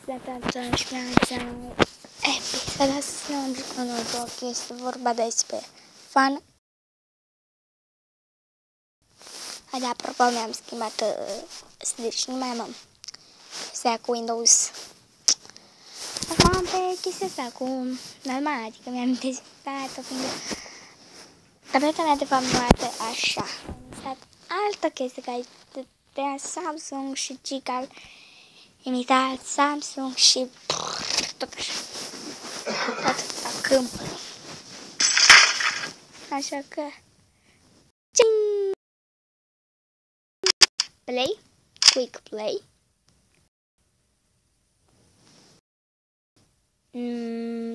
Salutare și mi-am episodul să ne jucăm un joc. Este vorba despre fan. De apropo, mi-am schimbat deci nu mai am chestia cu Windows. Acum am pe chestia asta cu normal, adică mi-am dezinstalat tableta mea de fapt nu arată așa. Am installat altă chestie care este de Samsung și Gigal. Imitat Samsung și tot așa. Tot câmpul. Așa că play, quick play.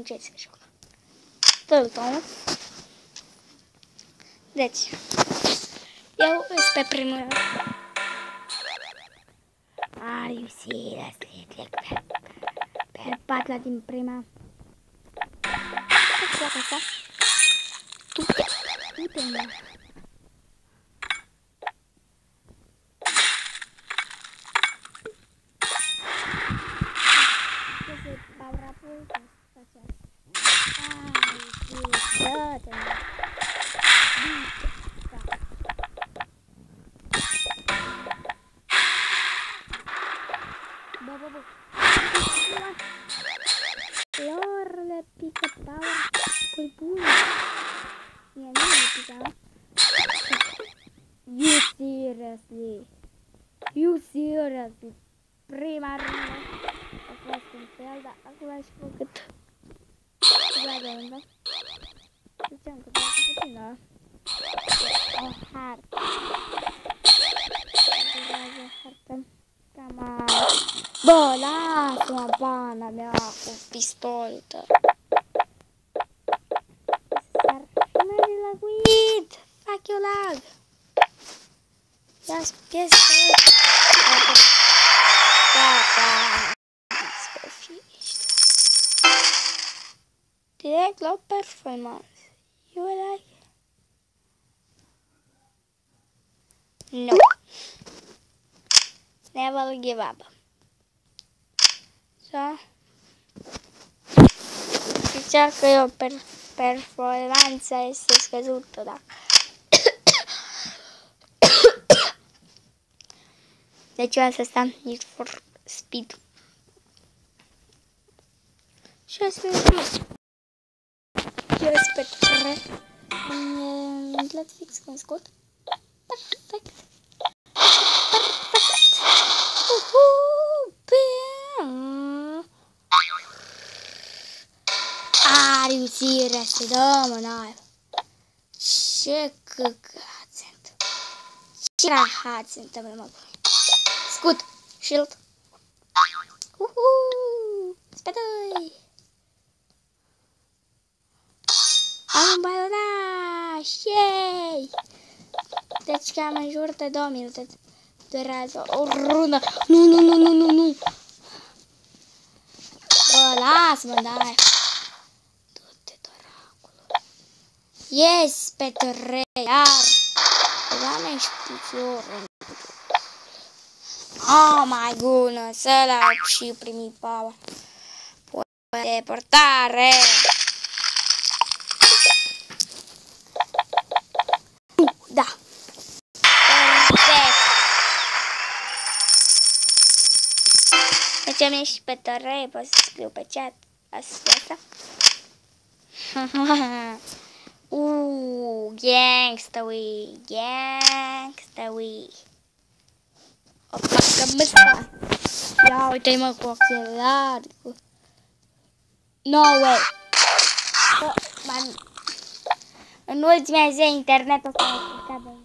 Ce se joacă? Tălton. Deci, eu sunt pe primul. Are you serious? Pe patla din prima. Ce fac asta? Uite-mă. Ce se pavrapul ăsta? Ai, dă-te-mă. Bă. Florele pică power. Păi bun. Mie nu me pica. You seriously. Prima rândă a fost un fel, dar acum aș făcut. La rândă. Ziceam că vreau să puțin, da? O hartă. Durează hartă. Cam bă, lasă-mă pana mea cu pistolul tău. S-ar merge laguit. Fac eu lag. Ia-ți pistolul. Gata. Sfârșit. Direct la performance. You like? No. Never give up. So, zicea că e o performanță este scăzută, da. Deci eu asta Need for Speed. Și asta eu sper în Netflix când scot. Perfect. Are you serious? Da, mă, n-ai. Ce căcat sunt. Ce rahat sunt, mă. Scut. Shield. Spetăi. Am un balonaș. Yay! Deci cam în jur de 2 minute. Durează o rundă. Nu. Bă, lasă-mă, dai. Du-te, doracul. Yes, pe teren, iar. Doamne, știți eu. Oh my goodness, să l-au și primit power. Deportare. Da. Perfect. Deci am ieșit pe teren, pot să scriu pe chat asta. Gangsta we. O facă măsta. Ia uite-mă cu ochelari. No way. În ultimea zi internetul ăsta a stricat de internet.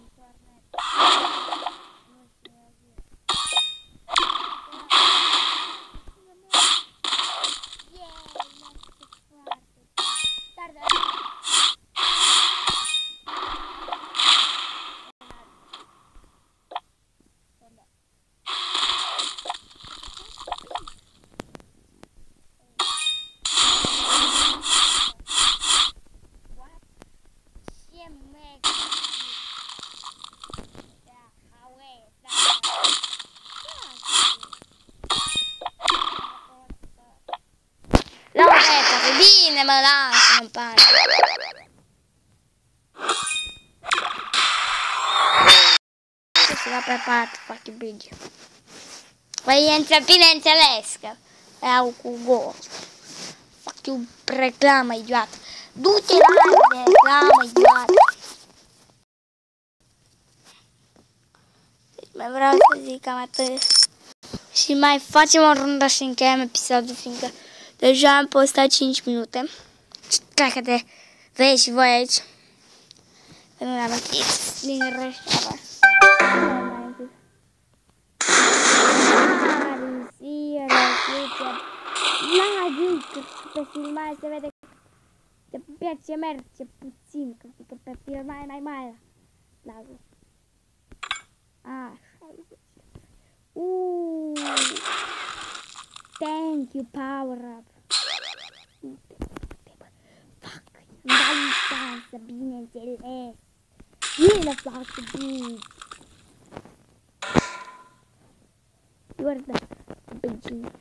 mă las în pan. Ce s-a preparat fucking bridge. Păi, bineînțeles că iau cu go. Fac eu reclamă, idiotă. Du-te la reclamă, idiotă. Deci mai vreau să zic cam atât. Și mai facem o rundă și încheiem episodul, fiindcă deja am postat 5 minute. Cred că te vezi și voi aici. Că nu le-am închis din reșteava. La zi, că pe filmare se vede că ce merge puțin, că pe filmare mai mare. Așa. Thank you, power up. Fuck, îmi dai instanță, bineînțeles. Bine fac bine. You're the beginner.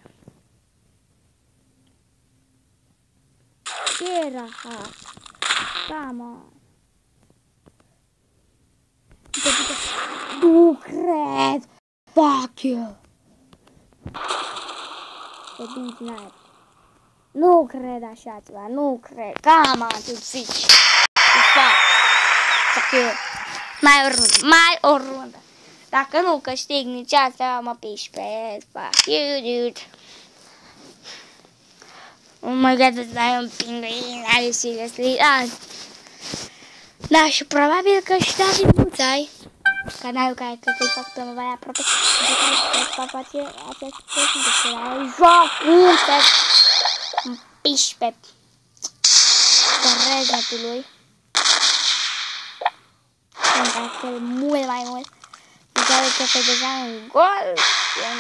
Era hard. Come on. Nu cred. Fuck you. Te dinți n-ai. Nu cred așa ceva. Nu cred. Come on, tu zici. Fuck you. Mai o rundă. Dacă nu câștig nici asta, mă piși pe fuck you, dude. Oh my god, îți dai un pinguin, are seriously. Da, și probabil că și David nu ți-ai. Canalul care cred că-i fac pe mai aproape. De care să face acest chestii de joc unde îmi piși pe reznetul lui. Pentru că e mult mai mult. De care cred că deja un gol.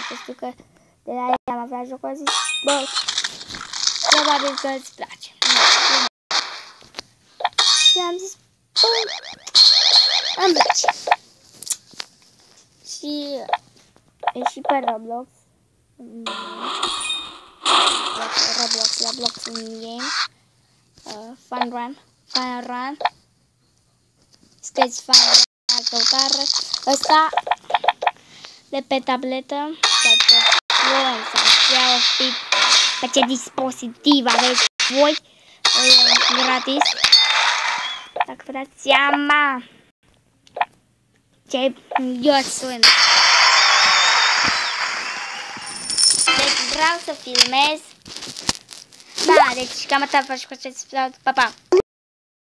Eu știu că de la ei am avea jocul zis, bă, probabil că îți place. Și am zis, bă, îmi place. Și e și pe Roblox. Roblox in game. Fun run. Scrieți Fun Run căutare. Ăsta de pe tabletă sau pe phone sau pe ce dispozitiv aveți voi. E gratis. Dacă vă dați seama ce idiot sunt. Deci vreau să filmez. Da, deci cam atât faci cu acest episod. Pa, pa!